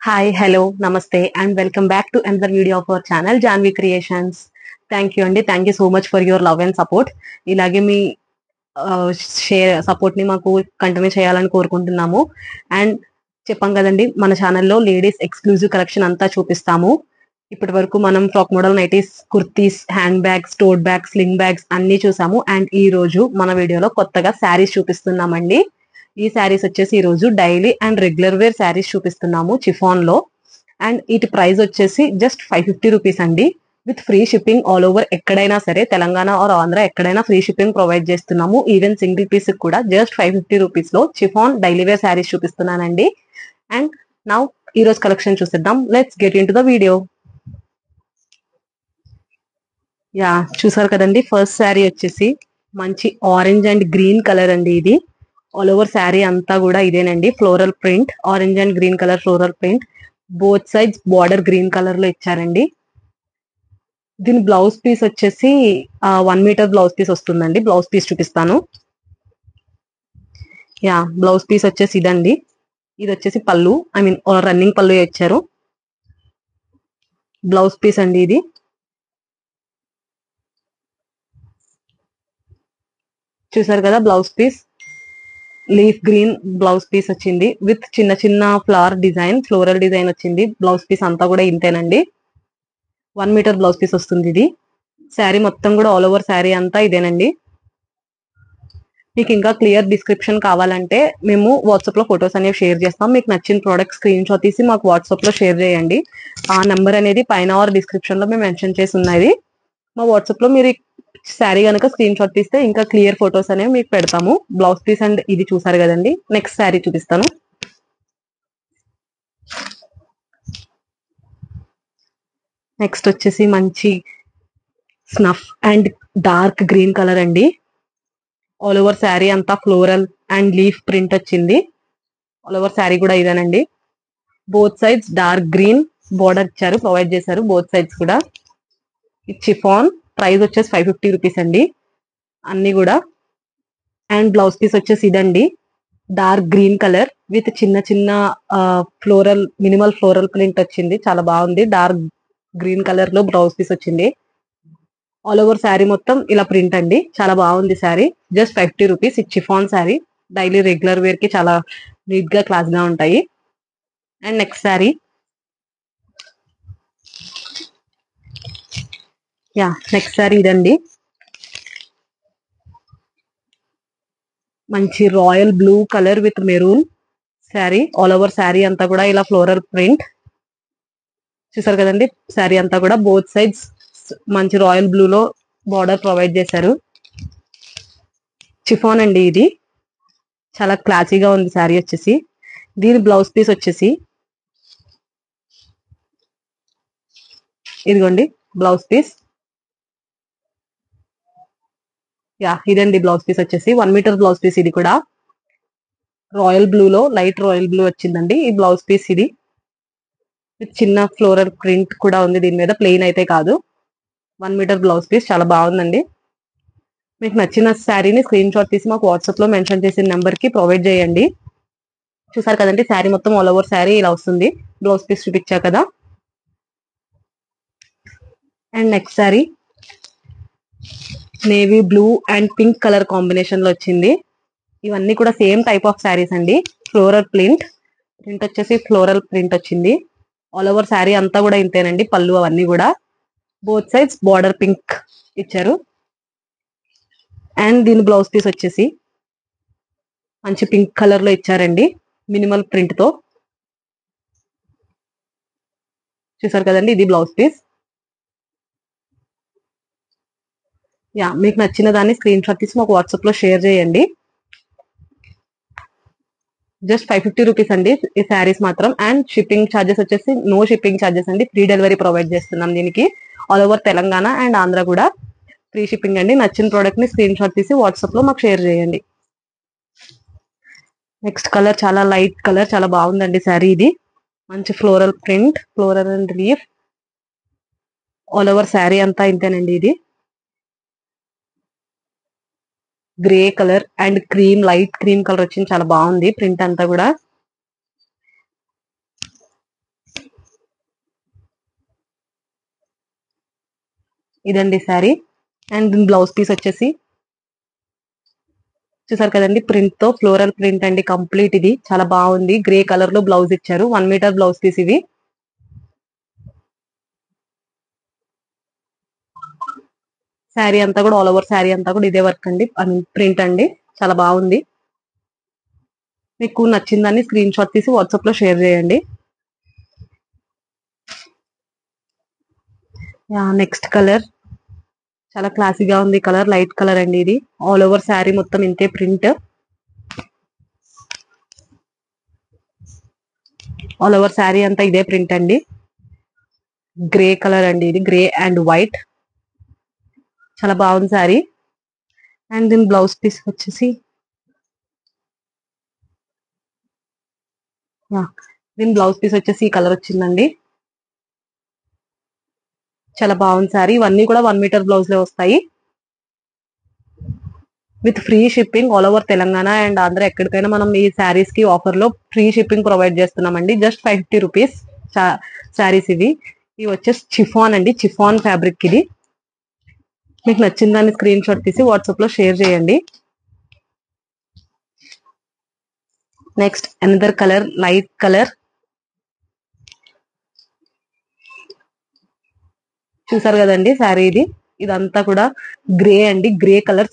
Hi, hello, namaste, and welcome back to another video of our channel, Janvi Creations. Thank you, Andy. Thank you so much for your love and support. ఇలాగే మీ support ని మాకు continue చేయాలని కోరుకుంటున్నాము. And చెప్పాం కదండి, మన ఛానల్లో ladies exclusive collection అంతా చూపిస్తాము. ఇప్పటి వరకు మనం frock model nighties, kurtis, hand bags, tote bags, sling bags అన్ని చూసాము. అండ్ ఈ రోజు మన వీడియోలో కొత్తగా శారీస్ చూపిస్తున్నామండి. ఈ శారీస్ వచ్చేసి ఈ రోజు daily and regular wear saris చూపిస్తున్నాము చిఫాన్ లో. అండ్ వీటి ప్రైస్ వచ్చేసి జస్ట్ 550 రూపీస్ అండి. With free shipping all over, ఎక్కడైనా సరే తెలంగాణ ఆర్ ఆంధ్ర ఎక్కడైనా ఫ్రీ షిప్పింగ్ ప్రొవైడ్ చేస్తున్నాము. ఈవెన్ సింగిల్ పీస్ కూడా జస్ట్ 550 రూపీస్ లో చిఫాన్ డైలీ వేర్ శారీస్ చూపిస్తున్నానండి. అండ్ నౌ ఈ రోజు కలెక్షన్ చూసేద్దాం. Let's get into the video. Yeah, చూసారు కదండి, ఫస్ట్ శారీ వచ్చేసి మంచి ఆరెంజ్ అండ్ గ్రీన్ కలర్ అండి. ఇది ఆల్ ఓవర్ శారీ అంతా కూడా ఇదేనండి, floral print, orange and green colour floral print. Both sides border green colour లో ఇచ్చారండి. దీని బ్లౌజ్ పీస్ వచ్చేసి 1 మీటర్ బ్లౌజ్ పీస్ వస్తుందండి. బ్లౌజ్ పీస్ చూపిస్తాను. యా, బ్లౌజ్ పీస్ వచ్చేసి ఇదండి. ఇది వచ్చేసి పళ్ళు, ఐ మీన్ రన్నింగ్ పళ్ళు ఇచ్చారు. బ్లౌజ్ పీస్ అండి ఇది. చూసారు కదా, blouse piece leaf green blouse piece వచ్చింది విత్ చిన్న చిన్న ఫ్లవర్ డిజైన్, ఫ్లోరల్ డిజైన్ వచ్చింది. బ్లౌజ్ పీస్ అంతా కూడా ఇంతేనండి. 1 మీటర్ బ్లౌజ్ పీస్ వస్తుంది ఇది. శారీ మొత్తం కూడా ఆల్ ఓవర్ శారీ అంతా ఇదేనండి. మీకు ఇంకా క్లియర్ డిస్క్రిప్షన్ కావాలంటే మేము వాట్సాప్ లో ఫొటోస్ అనేవి షేర్ చేస్తాం. మీకు నచ్చిన ప్రోడక్ట్ స్క్రీన్ షాట్ తీసి మాకు వాట్సాప్ లో షేర్ చేయండి. ఆ నెంబర్ అనేది పైన ఆర్ డిస్క్రిప్షన్ లో మేము మెన్షన్ చేసి ఉన్నది. మా వాట్సాప్ లో మీరు శారీ కనుక స్క్రీన్ షాట్ తీస్తే ఇంకా క్లియర్ ఫొటోస్ అనేవి మీకు పెడతాము. బ్లౌజ్ పీస్ అండ్ ఇది చూసారు కదండి. నెక్స్ట్ శారీ చూపిస్తాను. నెక్స్ట్ వచ్చేసి మంచి snuff and dark green colour అండి. ఆల్ ఓవర్ శారీ అంతా ఫ్లోరల్ అండ్ లీఫ్ ప్రింట్ వచ్చింది. ఆల్ ఓవర్ శారీ కూడా ఇదేనండి. Both sides dark green border ఇచ్చారు, ప్రొవైడ్ చేశారు బోత్ సైడ్స్ కూడా. చిఫాన్ ప్రైస్ వచ్చేసి 550 రూపీస్ అండి అన్ని కూడా. అండ్ బ్లౌజ్ పీస్ వచ్చేసి ఇదండి, డార్క్ గ్రీన్ కలర్ విత్ చిన్న చిన్న ఫ్లోరల్, మినిమల్ ఫ్లోరల్ ప్రింట్ వచ్చింది. చాలా బాగుంది. డార్క్ గ్రీన్ కలర్ లో బ్లౌజ్ పీస్ వచ్చింది. ఆల్ ఓవర్ శారీ మొత్తం ఇలా ప్రింట్ అండి. చాలా బాగుంది శారీ. Just 50 rupees. ఇది chiffon sari, daily regular wear కి చాలా నీట్ గా క్లాస్ గా ఉంటాయి. And next sari, yeah next sari ఇదండి. మంచి royal blue colour with maroon sari. All over sari అంతా కూడా ఇలా ఫ్లోరల్ ప్రింట్. చూసారు కదండి, శారీ అంతా కూడా బోత్ సైడ్స్ మంచి రాయల్ బ్లూ లో బార్డర్ ప్రొవైడ్ చేశారు. చిఫాన్ అండి ఇది. చాలా క్లాసీగా ఉంది శారీ వచ్చేసి. దీని బ్లౌజ్ పీస్ వచ్చేసి ఇదిగోండి బ్లౌజ్ పీస్. యా, ఇదండి బ్లౌజ్ పీస్ వచ్చేసి 1 మీటర్ బ్లౌజ్ పీస్. ఇది కూడా రాయల్ బ్లూ లో లైట్ రాయల్ బ్లూ వచ్చిందండి ఈ బ్లౌజ్ పీస్. ఇది చిన్న ఫ్లోరల్ ప్రింట్ కూడా ఉంది దీని మీద, ప్లెయిన్ అయితే కాదు. 1 మీటర్ బ్లౌజ్ పీస్ చాలా బాగుందండి. మీకు నచ్చిన శారీని స్క్రీన్ షాట్ తీసి మాకు వాట్సాప్ లో మెన్షన్ చేసిన నెంబర్ కి ప్రొవైడ్ చేయండి. చూసారు కదండి, శారీ మొత్తం ఆల్ ఓవర్ శారీ ఇలా వస్తుంది. బ్లౌజ్ పీస్ చూపించా కదా. And next sari navy blue and pink colour combination లో వచ్చింది. ఇవన్నీ కూడా సేమ్ టైప్ ఆఫ్ శారీస్ అండి. ఫ్లోరల్ ప్రింట్ వచ్చేసి ఫ్లోరల్ ప్రింట్ వచ్చింది. ఆల్ ఓవర్ శారీ అంతా కూడా ఇంతేనండి. పళ్ళు అవన్నీ కూడా బోత్ సైడ్స్ బార్డర్ పింక్ ఇచ్చారు. అండ్ దీని బ్లౌజ్ పీస్ వచ్చేసి మంచి పింక్ కలర్ లో ఇచ్చారండి, మినిమల్ ప్రింట్ తో. చూసారు కదండి, ఇది బ్లౌజ్ పీస్. యా, మీకు నచ్చిన దాన్ని స్క్రీన్ షాట్ తీసి మాకు వాట్సాప్ లో షేర్ చేయండి. జస్ట్ 550 రూపీస్ అండి ఈ శారీస్ మాత్రం. అండ్ షిప్పింగ్ ఛార్జెస్ వచ్చేసి నో షిప్పింగ్ ఛార్జెస్ అండి. ఫ్రీ డెలివరీ ప్రొవైడ్ చేస్తున్నాం దీనికి. All over Telangana and Andhra కూడా ఫ్రీ షిప్పింగ్ అండి. నచ్చిన ప్రోడక్ట్ ని స్క్రీన్ షాట్ తీసి వాట్సాప్ లో మాకు షేర్ చేయండి. నెక్స్ట్ కలర్ చాలా లైట్ కలర్, చాలా బాగుందండి శారీ ఇది. మంచి floral print, floral and leaf. All over sari అంతా ఇంతేనండి. ఇది grey colour and cream, light cream colour వచ్చింది. చాలా బాగుంది ప్రింట్ అంతా కూడా. ఇదండి శారీ. అండ్ దీని బ్లౌజ్ పీస్ వచ్చేసి చూసారు కదండి, ప్రింట్ తో ఫ్లోరల్ ప్రింట్ అండి కంప్లీట్. ఇది చాలా బాగుంది. గ్రే కలర్ లో బ్లౌజ్ ఇచ్చారు. 1 మీటర్ బ్లౌజ్ పీస్ ఇది. శారీ అంతా కూడా ఆల్ ఓవర్ శారీ అంతా కూడా ఇదే వర్క్ అండి, ప్రింట్ అండి. చాలా బాగుంది. మీకు నచ్చిందని స్క్రీన్ షాట్ తీసి వాట్సాప్ లో షేర్ చేయండి. నెక్స్ట్ కలర్ చాలా క్లాసీగా ఉంది. కలర్ లైట్ కలర్ అండి. ఇది ఆల్ ఓవర్ శారీ మొత్తం ఇంతే ప్రింట్. ఆల్ ఓవర్ శారీ అంతా ఇదే ప్రింట్ అండి. గ్రే కలర్ అండి. ఇది గ్రే అండ్ వైట్. చాలా బాగుంది శారీ. అండ్ దీని బ్లౌజ్ పీస్ వచ్చేసి ఈ కలర్ వచ్చిందండి. చాలా బాగుంది శారీ. ఇవన్నీ కూడా 1 మీటర్ బ్లౌజ్ లో వస్తాయి. With free shipping all over Telangana and Andhra ఎక్కడికైనా మనం ఈ శారీస్ కి ఆఫర్ లో ఫ్రీ షిప్పింగ్ ప్రొవైడ్ చేస్తున్నామండి. జస్ట్ 550 రూపీస్ శారీస్ ఇవి. ఇవి వచ్చేసి చిఫాన్ అండి, చిఫాన్ ఫ్యాబ్రిక్. ఇది మీకు నచ్చిన దాన్ని స్క్రీన్ షాట్ తీసి వాట్సాప్ లో షేర్ చేయండి. Next another colour light colour. చూసారు కదండి శారీ. ఇదంతా కూడా గ్రే అండి. Grey colour,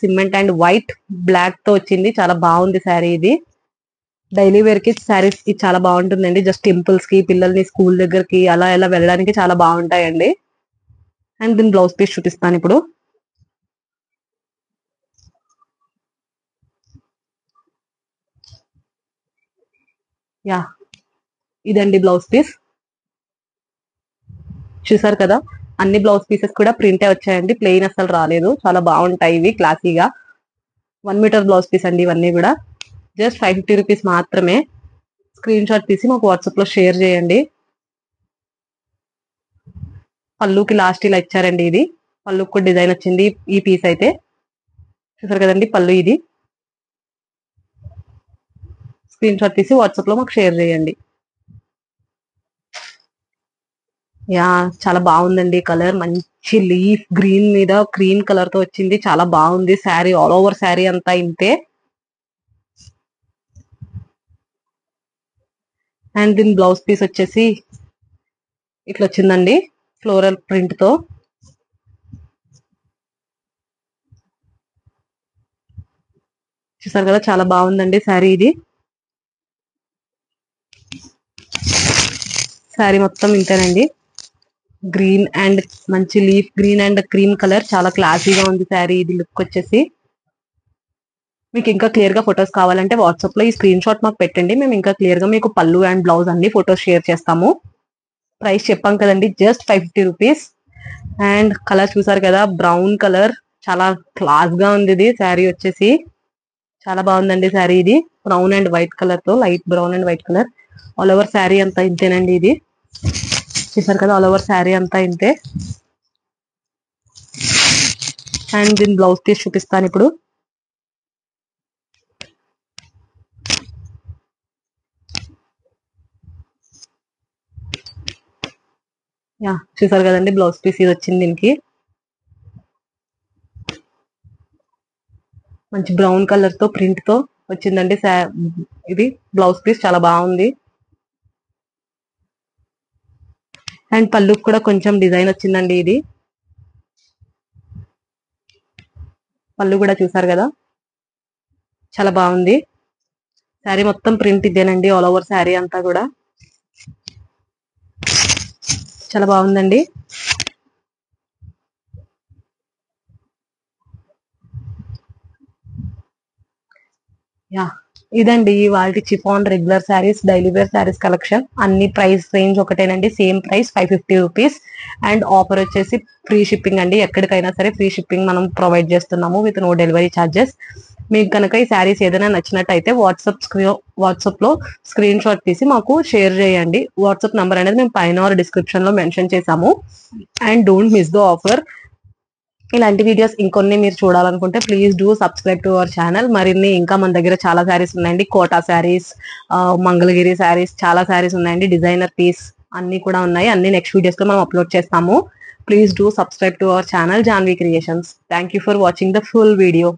cement and white black తో వచ్చింది. చాలా బాగుంది శారీ. ఇది డైలీ వేర్ కి శారీస్ కి చాలా బాగుంటుందండి. జస్ట్ టెంపుల్స్ కి, పిల్లల్ని స్కూల్ దగ్గరకి అలా ఎలా వెళ్ళడానికి చాలా బాగుంటాయండి. అండ్ దీని బ్లౌజ్ పీస్ చూపిస్తాను ఇప్పుడు. ఇదండి బ్లౌజ్ పీస్. చూసారు కదా, అన్ని బ్లౌజ్ పీసెస్ కూడా ప్రింటే వచ్చాయండి. ప్లెయిన్ అసలు రాలేదు. చాలా బాగుంటాయి ఇవి క్లాసీగా. 1 మీటర్ బ్లౌజ్ పీస్ అండి ఇవన్నీ కూడా. జస్ట్ 550 రూపీస్ మాత్రమే. స్క్రీన్ షాట్ తీసి మాకు వాట్సాప్ లో షేర్ చేయండి. పళ్ళుకి లాస్ట్ ఇలా ఇచ్చారండి. ఇది పళ్ళుకి కూడా డిజైన్ వచ్చింది ఈ పీస్ అయితే. చూసారు కదండి పళ్ళు. ఇది స్క్రీన్ షాట్ తీసి వాట్సాప్ లో మాకు షేర్ చేయండి. చాలా బాగుందండి కలర్. మంచి లీఫ్ గ్రీన్ మీద క్రీమ్ కలర్ తో వచ్చింది. చాలా బాగుంది శారీ. ఆల్ ఓవర్ శారీ అంతా ఇంతే. అండ్ దీని బ్లౌజ్ పీస్ వచ్చేసి ఇట్లా వచ్చిందండి, ఫ్లోరల్ ప్రింట్ తో. చూసారు కదా, చాలా బాగుందండి శారీ. ఇది శారీ మొత్తం ఇంతేనండి. గ్రీన్ అండ్ మంచి leaf green and cream colour. చాలా క్లాసీగా ఉంది శారీ. ఇది లుక్ వచ్చేసి. మీకు ఇంకా క్లియర్ గా ఫొటోస్ కావాలంటే వాట్సాప్ లో ఈ స్క్రీన్ షాట్ మాకు పెట్టండి. మేము ఇంకా క్లియర్ గా మీకు పళ్ళు అండ్ బ్లౌజ్ అన్ని ఫొటోస్ షేర్ చేస్తాము. ప్రైస్ చెప్పాం కదండి, జస్ట్ 550 రూపీస్. అండ్ కలర్ చూసారు కదా, బ్రౌన్ కలర్. చాలా క్లాస్ గా ఉంది ఇది శారీ వచ్చేసి. చాలా బాగుందండి శారీ. ఇది బ్రౌన్ అండ్ వైట్ కలర్ తో, light brown and white colour. All over sari అంతా ఇంతేనండి. ఇది చూసారు కదా, ఆల్ ఓవర్ శారీ అంతా ఇంతే. అండ్ దీని బ్లౌజ్ పీస్ చూపిస్తాను ఇప్పుడు. చూసారు కదండి బ్లౌజ్ పీస్ ఇది వచ్చింది. దీనికి మంచి బ్రౌన్ కలర్ తో ప్రింట్ తో వచ్చిందండి ఇది బ్లౌజ్ పీస్. చాలా బాగుంది. అండ్ పళ్ళు కూడా కొంచెం డిజైన్ వచ్చిందండి. ఇది పళ్ళు కూడా చూసారు కదా, చాలా బాగుంది. శారీ మొత్తం ప్రింట్ ఇదేనండి. ఆల్ ఓవర్ శారీ అంతా కూడా చాలా బాగుందండి. ఇదండి వాటి chiffon regular saris, daily wear saris collection. అన్ని ప్రైస్ రేంజ్ ఒకటేనండి, same price 550 rupees. And offer వచ్చేసి ఫ్రీ షిప్పింగ్ అండి. ఎక్కడికైనా సరే ఫ్రీ షిప్పింగ్ మనం ప్రొవైడ్ చేస్తున్నాము విత్ నో డెలివరీ ఛార్జెస్. మీకు కనుక ఈ శారీస్ ఏదైనా నచ్చినట్టయితే వాట్సాప్ లో స్క్రీన్ షాట్ తీసి మాకు షేర్ చేయండి. వాట్సాప్ నంబర్ అనేది మేము పైన డిస్క్రిప్షన్ లో మెన్షన్ చేసాము. And don't miss the offer. ఇలాంటి వీడియోస్ ఇంకొన్ని మీరు చూడాలనుకుంటే please do subscribe to our channel. మరిన్ని ఇంకా మన దగ్గర చాలా శారీస్ ఉన్నాయండి. కోటా శారీస్, మంగళగిరి శారీస్, చాలా శారీస్ ఉన్నాయండి. డిజైనర్ పీస్ అన్ని కూడా ఉన్నాయి. అన్ని నెక్స్ట్ వీడియోస్ లో మనం అప్లోడ్ చేస్తాము. please do subscribe to our channel Janvi Creations. Thank you for watching the full video.